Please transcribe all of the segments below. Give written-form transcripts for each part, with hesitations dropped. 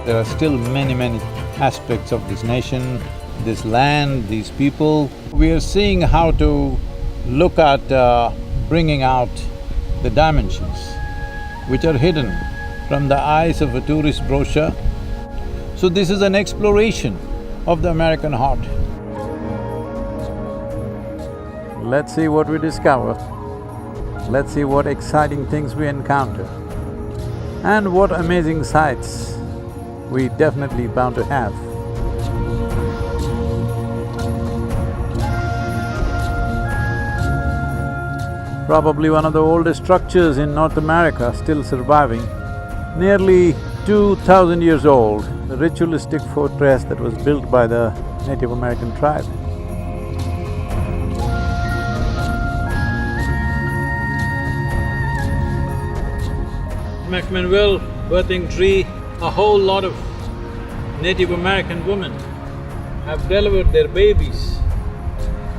there are still many aspects of this nation, this land, these people. We are seeing how to look at bringing out the dimensions which are hidden from the eyes of a tourist brochure. So this is an exploration of the American heart. Let's see what we discover. Let's see what exciting things we encounter and what amazing sights we definitely bound to have. Probably one of the oldest structures in North America still surviving, nearly 2,000 years old, the ritualistic fortress that was built by the Native American tribe. McMinnville birthing tree, a whole lot of Native American women have delivered their babies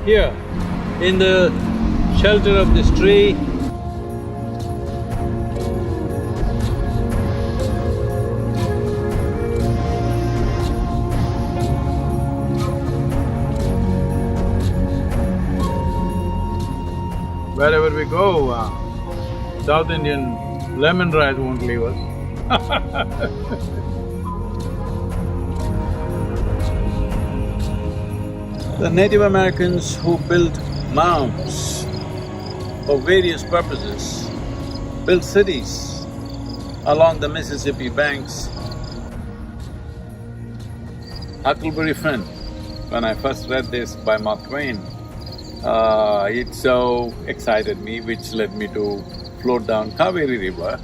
here in the shelter of this tree. Wherever we go, South Indian lemon rice won't leave us. The Native Americans who built mounds for various purposes, built cities along the Mississippi banks. Huckleberry Finn, when I first read this by Mark Twain, it so excited me, which led me to float down Kaveri River.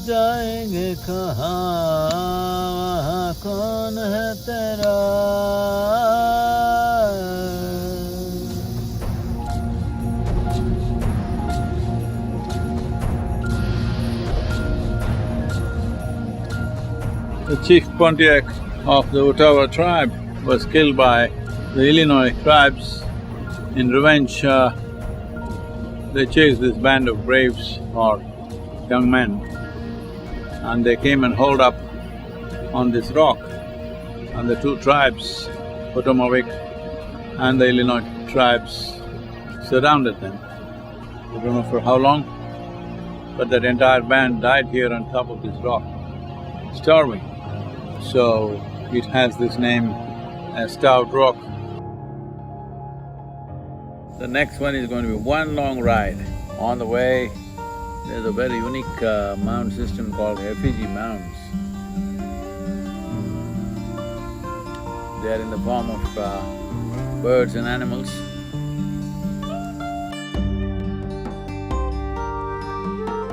जाएंगे कहाँ, वहाँ कौन है तेरा? The chief Pontiac of the Ottawa tribe was killed by the Illinois tribes. In revenge, they chased this band of braves or young men, and they came and holed up on this rock, and the two tribes, Potawatomi and the Illinois tribes, surrounded them. I don't know for how long, but that entire band died here on top of this rock, starving. So it has this name as Starved Rock. The next one is going to be one long ride. On the way, there's a very unique mound system called effigy mounds. They are in the form of birds and animals.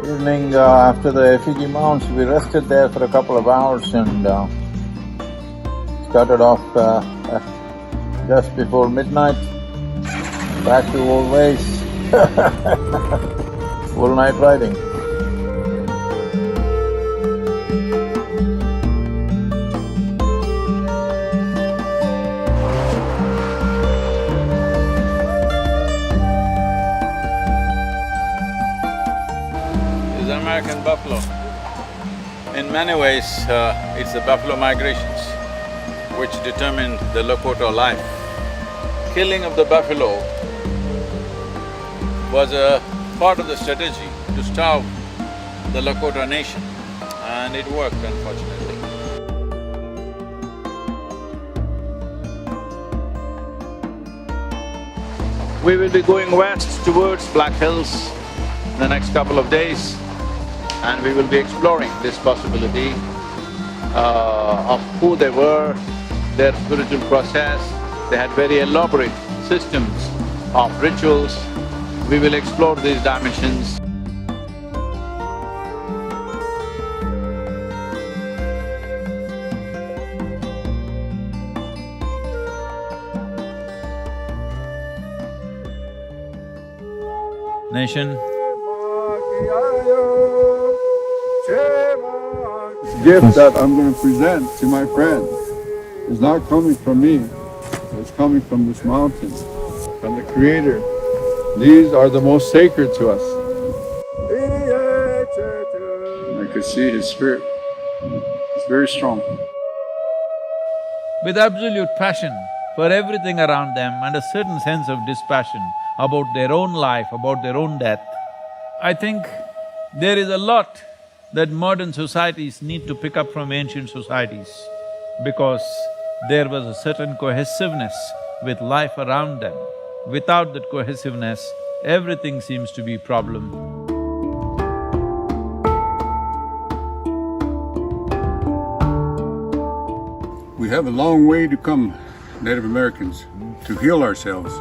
Evening, after the effigy mounds, we rested there for a couple of hours and started off just before midnight. Back to old ways. Full night riding. This is American buffalo. In many ways, it's the buffalo migrations which determined the Lakota life. Killing of the buffalo was a part of the strategy to starve the Lakota nation, and it worked, unfortunately. We will be going west towards Black Hills in the next couple of days, and we will be exploring this possibility of who they were, their spiritual process. They had very elaborate systems of rituals. We will explore these dimensions. Nation. This gift that I'm going to present to my friends is not coming from me. It's coming from this mountain, from the Creator. These are the most sacred to us. I could see His Spirit. His very strong. with absolute passion for everything around them and a certain sense of dispassion about their own life, about their own death. I think there is a lot that modern societies need to pick up from ancient societies because there was a certain cohesiveness with life around them. Without that cohesiveness, everything seems to be a problem. We have a long way to come, Native Americans, to heal ourselves.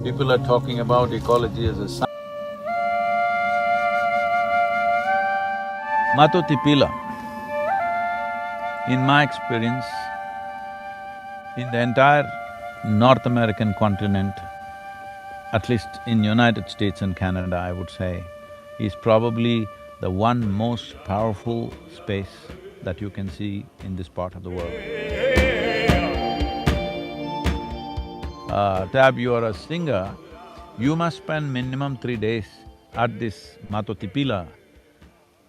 People are talking about ecology as a science. Matotipila, in my experience, in the entire North American continent, at least in United States and Canada, I would say, is probably the one most powerful space that you can see in this part of the world. Tab, you are a singer, you must spend minimum 3 days at this Matotipila,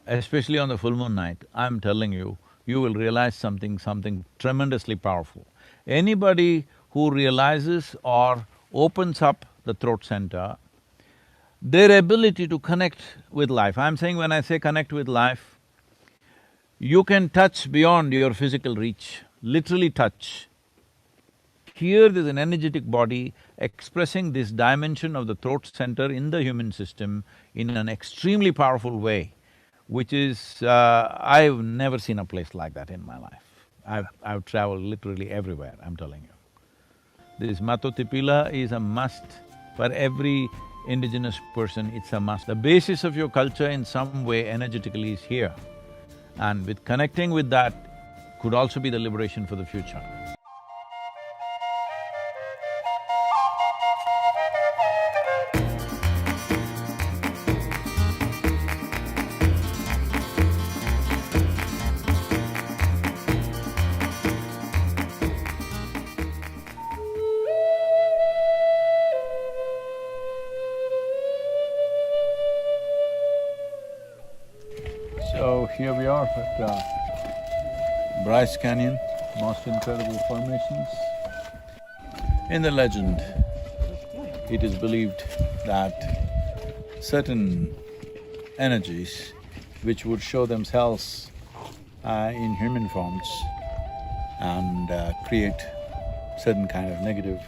especially on the full moon night. I'm telling you, you will realize something tremendously powerful. Anybody who realizes or opens up the throat center, their ability to connect with life, I'm saying when I say connect with life, you can touch beyond your physical reach, literally touch. Here there's an energetic body expressing this dimension of the throat center in the human system in an extremely powerful way, which is… I've never seen a place like that in my life. I've traveled literally everywhere, I'm telling you. This Matotipila is a must for every indigenous person, it's a must. The basis of your culture in some way energetically is here, and with connecting with that could also be the liberation for the future. So here we are at Bryce Canyon, most incredible formations. In the legend, it is believed that certain energies which would show themselves in human forms and create certain kind of negative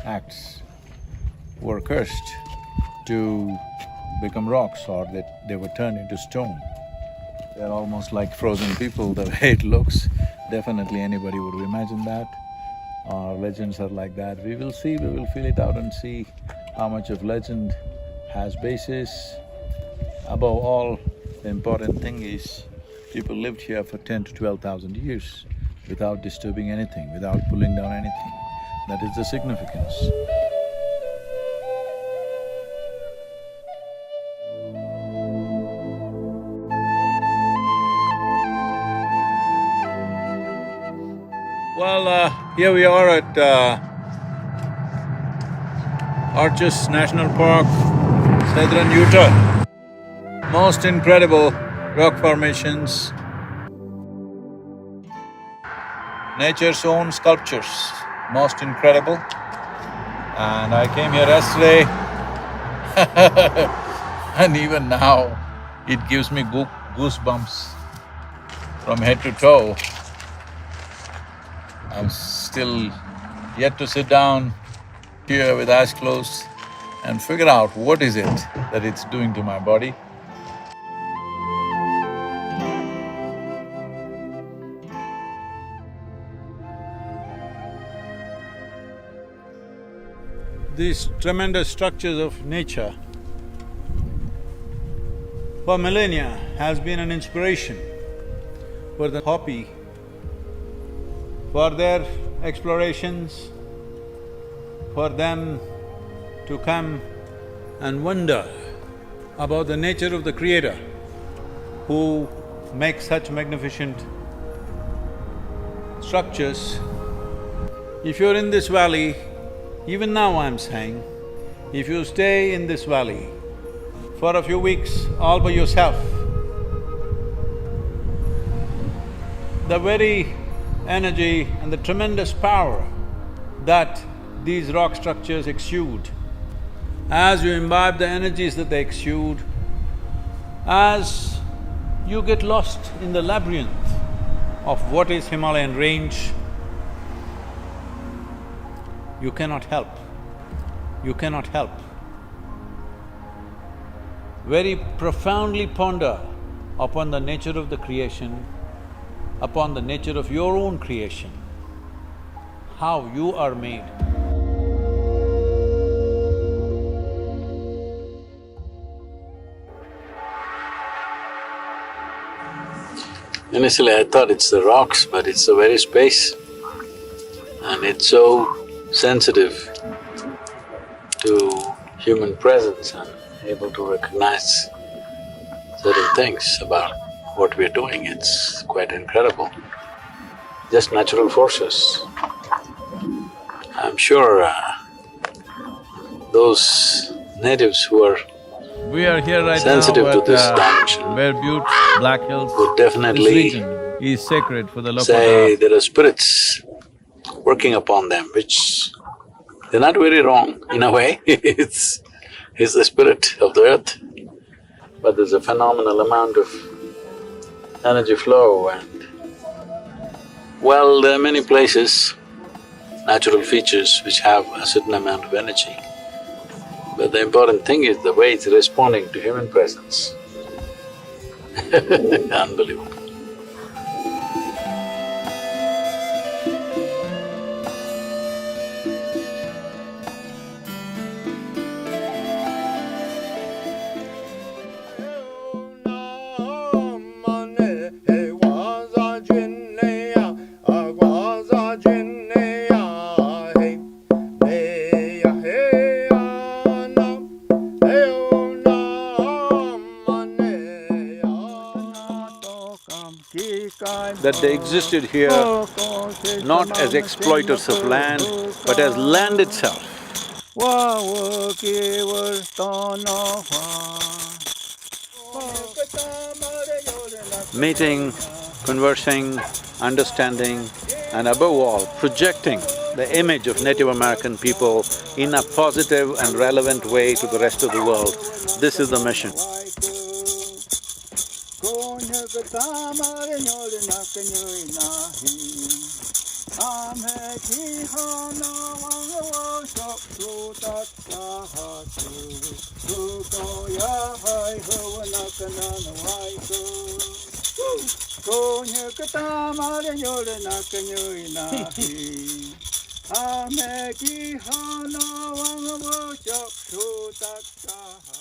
acts were cursed to become rocks, or that they were turned into stone. They're almost like frozen people, the way it looks. Definitely anybody would imagine that. Legends are like that. We will see, we will feel it out and see how much of legend has basis. Above all, the important thing is people lived here for 10 to 12,000 years without disturbing anything, without pulling down anything. That is the significance. Well, here we are at Arches National Park, Southern Utah. Most incredible rock formations, nature's own sculptures, most incredible. And I came here yesterday and even now it gives me goosebumps from head to toe. I'm still yet to sit down here with eyes closed and figure out what is it that it's doing to my body. These tremendous structures of nature for millennia has been an inspiration for the Hopi, for their explorations, for them to come and wonder about the nature of the Creator who makes such magnificent structures. If you're in this valley, even now I'm saying, if you stay in this valley for a few weeks all by yourself, the very energy and the tremendous power that these rock structures exude, as you imbibe the energies that they exude, as you get lost in the labyrinth of what is Himalayan range, you cannot help. You cannot help. Very profoundly ponder upon the nature of the creation, upon the nature of your own creation, how you are made. Initially I thought it's the rocks, but it's the very space, and it's so sensitive to human presence and able to recognize certain things about what we're doing. It's quite incredible. Just natural forces. I'm sure those natives who are We are here right sensitive now to at this dimension Bear Butte, Black Hills. would This definitely region is sacred for the say Lakota. there are spirits working upon them, which they're not very wrong in a way. It's the spirit of the earth, but there's a phenomenal amount of energy flow and… Well, there are many places, natural features which have a certain amount of energy. But the important thing is the way it's responding to human presence. Unbelievable. That they existed here not as exploiters of land, but as land itself. Meeting, conversing, understanding, and above all, projecting the image of Native American people in a positive and relevant way to the rest of the world. This is the mission. Ame ki hana wang wo chok su tak